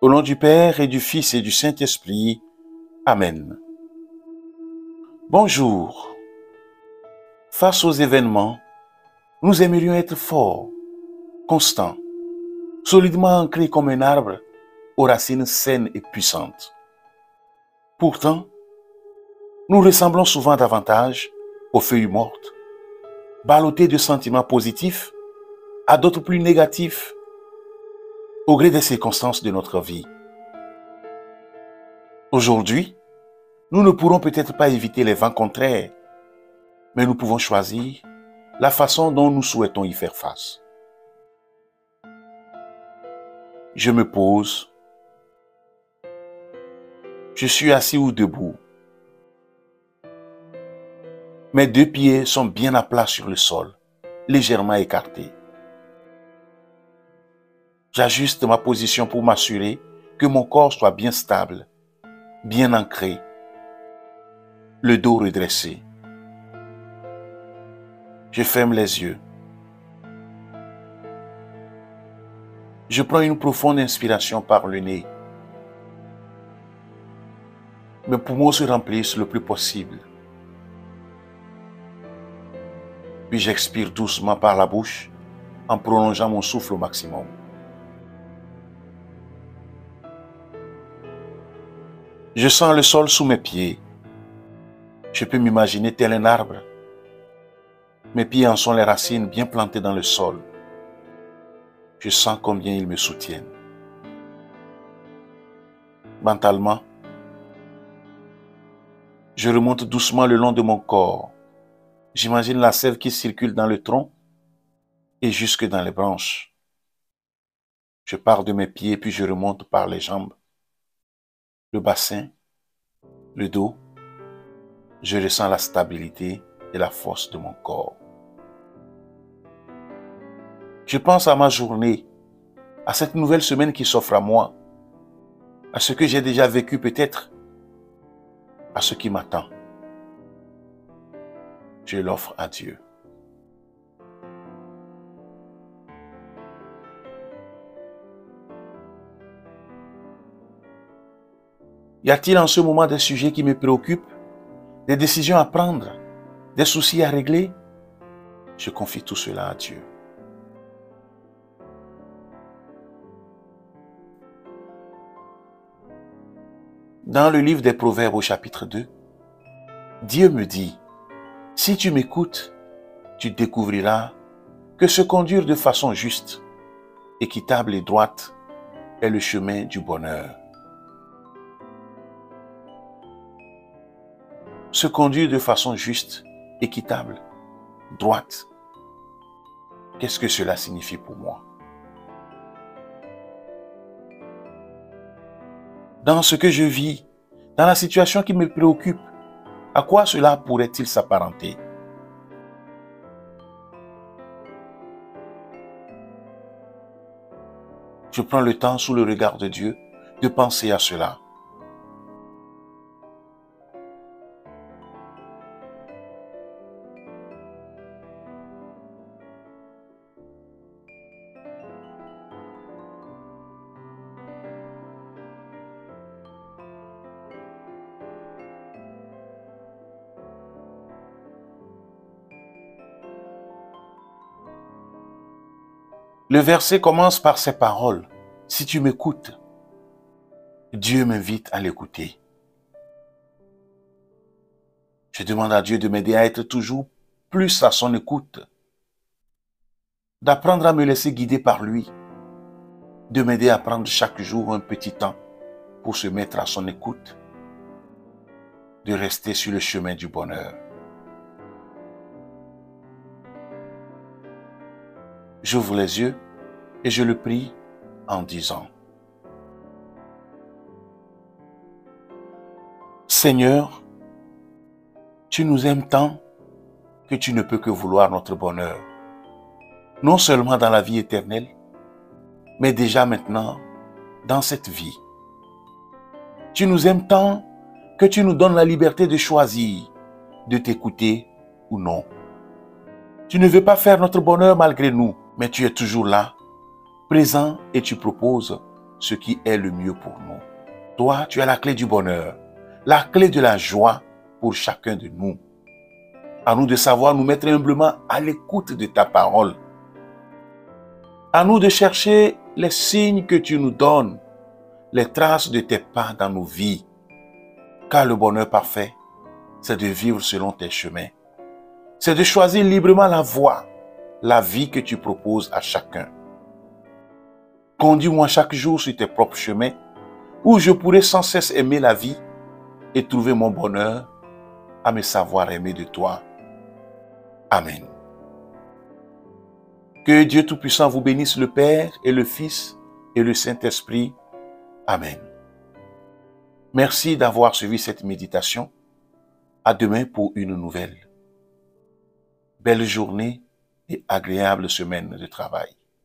Au nom du Père et du Fils et du Saint-Esprit. Amen. Bonjour. Face aux événements, nous aimerions être forts, constants, solidement ancrés comme un arbre aux racines saines et puissantes. Pourtant, nous ressemblons souvent davantage aux feuilles mortes, ballottées de sentiments positifs à d'autres plus négatifs, au gré des circonstances de notre vie. Aujourd'hui, nous ne pourrons peut-être pas éviter les vents contraires, mais nous pouvons choisir la façon dont nous souhaitons y faire face. Je me pose. Je suis assis ou debout. Mes deux pieds sont bien à plat sur le sol, légèrement écartés. J'ajuste ma position pour m'assurer que mon corps soit bien stable, bien ancré, le dos redressé. Je ferme les yeux. Je prends une profonde inspiration par le nez. Mes poumons se remplissent le plus possible. Puis j'expire doucement par la bouche en prolongeant mon souffle au maximum. Je sens le sol sous mes pieds. Je peux m'imaginer tel un arbre. Mes pieds en sont les racines bien plantées dans le sol. Je sens combien ils me soutiennent. Mentalement, je remonte doucement le long de mon corps. J'imagine la sève qui circule dans le tronc et jusque dans les branches. Je pars de mes pieds puis je remonte par les jambes, le bassin, le dos. Je ressens la stabilité et la force de mon corps. Je pense à ma journée, à cette nouvelle semaine qui s'offre à moi, à ce que j'ai déjà vécu peut-être, à ce qui m'attend. Je l'offre à Dieu. Y a-t-il en ce moment des sujets qui me préoccupent, des décisions à prendre, des soucis à régler? Je confie tout cela à Dieu. Dans le livre des Proverbes au chapitre 2, Dieu me dit, « Si tu m'écoutes, tu découvriras que se conduire de façon juste, équitable et droite est le chemin du bonheur. » Se conduire de façon juste, équitable, droite. Qu'est-ce que cela signifie pour moi? Dans ce que je vis, dans la situation qui me préoccupe, à quoi cela pourrait-il s'apparenter? Je prends le temps, sous le regard de Dieu, de penser à cela. Le verset commence par ces paroles. « Si tu m'écoutes », Dieu m'invite à l'écouter. Je demande à Dieu de m'aider à être toujours plus à son écoute, d'apprendre à me laisser guider par lui, de m'aider à prendre chaque jour un petit temps pour se mettre à son écoute, de rester sur le chemin du bonheur. J'ouvre les yeux et je le prie en disant, « Seigneur, tu nous aimes tant que tu ne peux que vouloir notre bonheur, non seulement dans la vie éternelle, mais déjà maintenant dans cette vie. Tu nous aimes tant que tu nous donnes la liberté de choisir, de t'écouter ou non. Tu ne veux pas faire notre bonheur malgré nous, mais tu es toujours là, présent et tu proposes ce qui est le mieux pour nous. Toi, tu as la clé du bonheur, la clé de la joie pour chacun de nous. À nous de savoir nous mettre humblement à l'écoute de ta parole. À nous de chercher les signes que tu nous donnes, les traces de tes pas dans nos vies. Car le bonheur parfait, c'est de vivre selon tes chemins. C'est de choisir librement la voie, la vie que tu proposes à chacun. Conduis-moi chaque jour sur tes propres chemins, où je pourrai sans cesse aimer la vie et trouver mon bonheur à me savoir aimer de toi. Amen. Que Dieu Tout-Puissant vous bénisse, le Père et le Fils et le Saint-Esprit. Amen. Merci d'avoir suivi cette méditation. À demain pour une nouvelle. Belle journée et agréable semaine de travail.